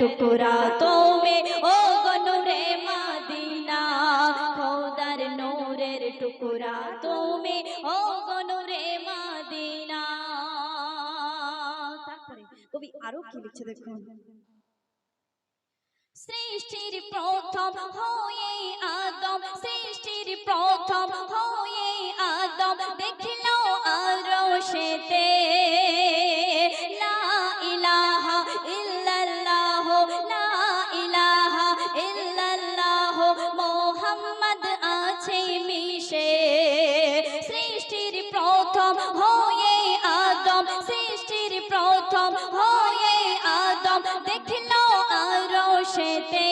টুকরা তুমি, ও গো নূরে মদিনা, খোদার নূরের টুকরা তুমি, ও গো নূরে মদিনা। তারপরে কবি আরো কি লিখছে দেখুন, সৃষ্টির প্রথম হয়ে আদম, সৃষ্টির প্রথম হয়ে আদম দেখল আরশেতে, লা ইলাহা ইল্লাল্লাহ, লা ইলাহা ইল্লাল্লাহ, মুহাম্মদ আছে মিশে। সৃষ্টির প্রথম হয়ে আদম, সৃষ্টির প্রথম হয়ে আদম দেখল আরশেতে,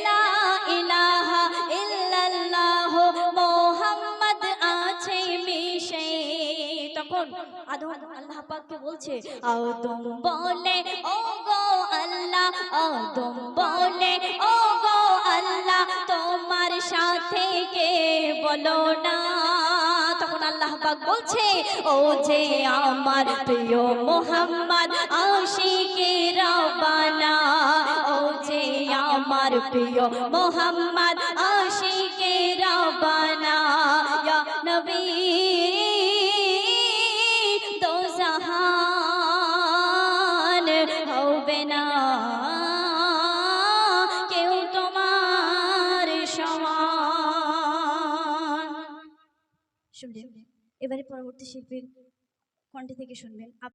লা ইলাহা ইল্লাল্লাহ, মুহাম্মদ আছে মিশে। তখন আদম আল্লাহ পাককে বলছে, আদম বলে ও গো আল্লাহ, আদম বলে ও গো আল্লাহ, তোমার সাথে কে বলো না। তখন আল্লাহ পাক বলছে, ও যে আমার প্রিয় মুহাম্মদ আশিকে রব্বানা, ও যে আমার প্রিয় মুহাম্মদ আশিকে রব্বানা, ইয়া নবী দো জাহান হবে না কেউ তোমার সমান। শুনলেন, এবারে পরবর্তী শিল্পীর কণ্ঠ থেকে শুনবেন।